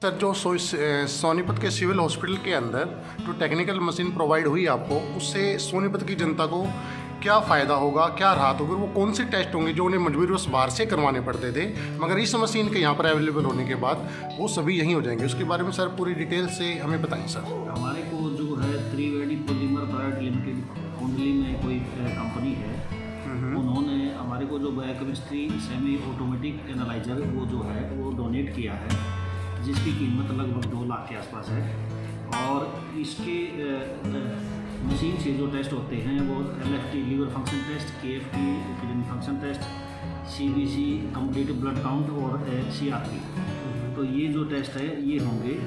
Sir जो सोनीपत के civil hospital के अंदर जो टेक्निकल मशीन प्रोवाइड हुई आपको, उससे सोनीपत की जनता को क्या फ़ायदा होगा, क्या राहत होगी, वो कौन से टेस्ट होंगे जो उन्हें मजबूरीवश बाहर से करवाने पड़ते थे, मगर इस मशीन के यहाँ पर अवेलेबल होने के बाद वो सभी यहीं हो जाएंगे। उसके बारे में सर पूरी डिटेल से हमें बताएं सर। हमारे को जो है त्रिवेणी पॉलीमर प्राइवेट लिमिटेड कुंडली में कोई कंपनी है, उन्होंने हमारे को जो बायोकेमिस्ट्री सेमी ऑटोमेटिक एनालाइजर वो जो है वो डोनेट किया है, जिसकी कीमत लगभग 2 लाख के आसपास है। और इसके मशीन से जो टेस्ट होते हैं वो LFT liver function test, KFT kidney function test, CBC complete blood count और CRP। तो ये जो टेस्ट है ये होंगे।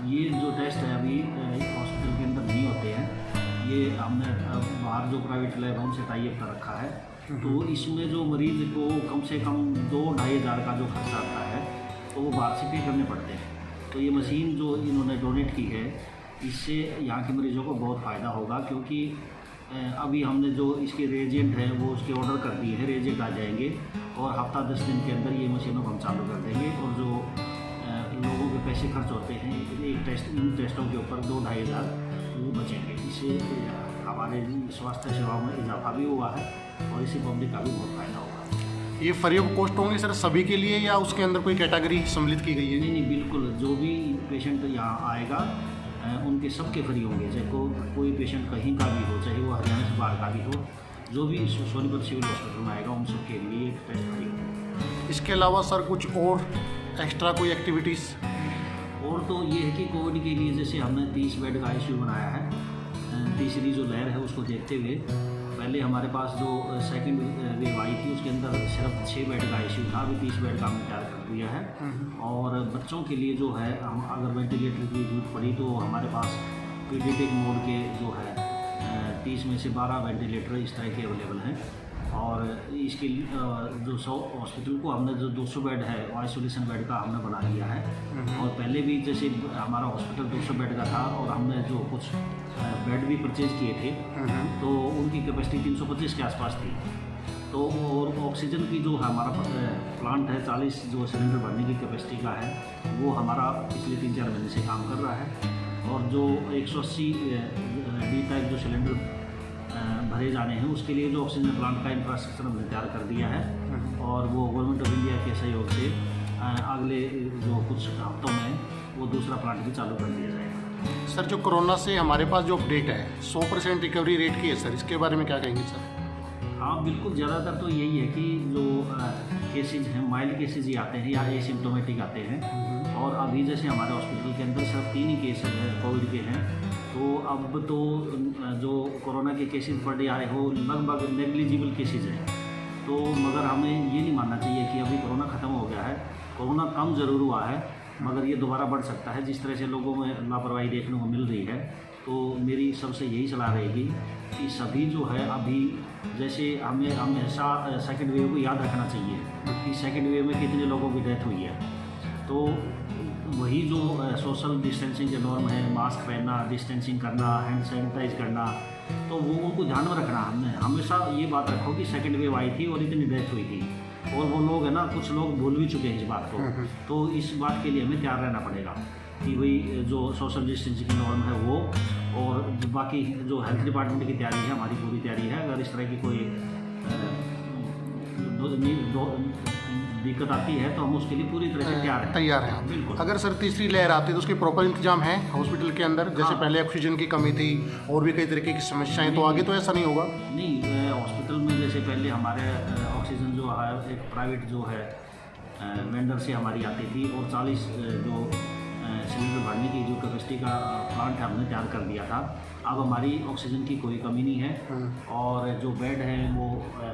ये जो टेस्ट है अभी हॉस्पिटल के अंदर नहीं होते हैं, ये हमने बाहर जो प्राइवेट लैब है उनसे टाई अप कर रखा है। तो इसमें जो मरीज़ को कम से कम 2-2.5 हज़ार का जो खर्चा आता है तो वो बाहर से पे करने पड़ते हैं। तो ये मशीन जो इन्होंने डोनेट की है, इससे यहाँ के मरीज़ों को बहुत फ़ायदा होगा, क्योंकि अभी हमने जो इसके रेजेंट हैं वो उसके ऑर्डर कर दिए हैं, रेजेंट आ जाएंगे और हफ्ता 10 दिन के अंदर ये मशीनों को हम चालू कर देंगे। और जो लोगों के पैसे खर्च होते हैं एक टेस्ट, इन टेस्टों के ऊपर 2-2.5 हज़ार वो बचेंगे। इससे हमारे स्वास्थ्य सेवाओं में इजाफा भी हुआ है और इससे पब्लिक का भी बहुत फ़ायदा होगा। ये फ्री ऑफ कॉस्ट होंगे सर सभी के लिए, या उसके अंदर कोई कैटेगरी सम्मिलित की गई है? नहीं, बिल्कुल जो भी पेशेंट यहाँ आएगा उनके सबके फ्री होंगे, चाहे कोई पेशेंट कहीं का भी हो, चाहे वो हरियाणा से बाहर का भी हो, जो भी सोनीपत सिविल हॉस्पिटल में आएगा उन सबके लिए एक टेस्ट फ्री होगा। इसके अलावा सर कुछ और एक्स्ट्रा कोई एक्टिविटीज़? और तो ये है कि कोविड के लिए जैसे हमने 30 बेड का ICU बनाया है। तीसरी जो लहर है उसको देखते हुए पहले हमारे पास जो सेकंड वेव आई थी उसके अंदर सिर्फ 6 बेड का ICU था, अभी 30 बेड का हमने तैयार कर दिया है। और बच्चों के लिए जो है हम अगर वेंटिलेटर की जरूरत पड़ी तो हमारे पास पीडियाट्रिक मोड के जो है 30 में से 12 वेंटिलेटर इस तरह के अवेलेबल हैं। और इसके जो हॉस्पिटल को हमने जो 200 बेड है आइसोलेशन बेड का हमने बना लिया है। और पहले भी जैसे हमारा हॉस्पिटल 200 बेड का था और हमने जो कुछ बेड भी परचेज किए थे तो उनकी कैपेसिटी 325 के आसपास थी। तो और ऑक्सीजन की जो हमारा प्लांट है 40 जो सिलेंडर भरने की कैपेसिटी का है वो हमारा पिछले 3-4 महीने से काम कर रहा है। और जो 180 D टाइप जो सिलेंडर भरे जाने हैं उसके लिए जो ऑक्सीजन प्लांट का इंफ्रास्ट्रक्चर हमने तैयार कर दिया है। और वो गवर्नमेंट ऑफ इंडिया के सहयोग से अगले जो कुछ हफ्तों में वो दूसरा प्लांट भी चालू कर दिया जाएगा। सर जो कोरोना से हमारे पास जो अपडेट है 100% रिकवरी रेट की है सर, इसके बारे में क्या कहेंगे सर? हाँ बिल्कुल, ज़्यादातर तो यही है कि जो केसेज हैं माइल्ड केसेज ही आते हैं या एसिम्टोमेटिक आते हैं। और अभी जैसे हमारे हॉस्पिटल के अंदर सिर्फ 3 ही केस कोविड के हैं। तो अब तो जो कोरोना के केसेज पर डे आ रहे हो लगभग नेग्लिजिबल केसेज हैं। तो मगर हमें ये नहीं मानना चाहिए कि अभी कोरोना ख़त्म हो गया है। कोरोना कम ज़रूर हुआ है मगर ये दोबारा बढ़ सकता है। जिस तरह से लोगों में लापरवाही देखने को मिल रही है, तो मेरी सबसे यही सलाह रहेगी कि सभी जो है अभी जैसे हमें हमेशा सेकेंड वेव को याद रखना चाहिए कि सेकेंड वेव में कितने लोगों की डेथ हुई है। तो वही जो सोशल डिस्टेंसिंग के नॉर्म है, मास्क पहनना, डिस्टेंसिंग करना, हैंड सैनिटाइज करना, तो वो उनको ध्यान में रखना। हमने हमेशा ये बात रखो कि सेकेंड वेव आई थी और इतनी डेथ हुई थी। और वो लोग है ना, कुछ लोग भूल भी चुके हैं इस बात को। तो इस बात के लिए हमें तैयार रहना पड़ेगा कि भाई जो सोशल डिस्टेंसिंग की नॉर्म है वो, और बाकी जो हेल्थ डिपार्टमेंट की तैयारी है हमारी पूरी तैयारी है। अगर इस तरह की कोई दिक्कत आती है तो हम उसके लिए पूरी तरह से तैयार हैं। बिल्कुल। अगर सर तीसरी लहर आती है तो उसके प्रॉपर इंतजाम है हॉस्पिटल के अंदर? जैसे पहले ऑक्सीजन की कमी थी और भी कई तरीके की समस्याएं, तो आगे तो ऐसा नहीं होगा? नहीं, हॉस्पिटल में जैसे पहले हमारे ऑक्सीजन जो है एक प्राइवेट जो है वेंडर से हमारी आती थी और 40 जो सिलेंडर भरने की जो कैपेसिटी का प्लांट है हमने तैयार कर दिया था। अब हमारी ऑक्सीजन की कोई कमी नहीं है। और जो बेड है वो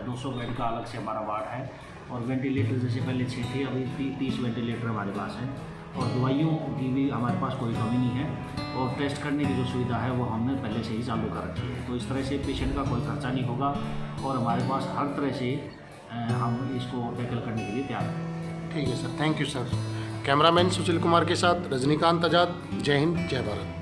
200 बेड का अलग से हमारा वार्ड है। और वेंटिलेटर जैसे पहले 6 थे, अभी 30 वेंटिलेटर हमारे पास हैं। और दवाइयों की भी हमारे पास कोई कमी नहीं है। और टेस्ट करने की जो सुविधा है वो हमने पहले से ही चालू कर रखी है। तो इस तरह से पेशेंट का कोई खर्चा नहीं होगा और हमारे पास हर तरह से हम इसको टैकल करने के लिए तैयार हैं। ठीक है sir, thank you sir. Cameraman Sushil Kumar के साथ रजनीकांत आजाद। जय हिंद, जय भारत।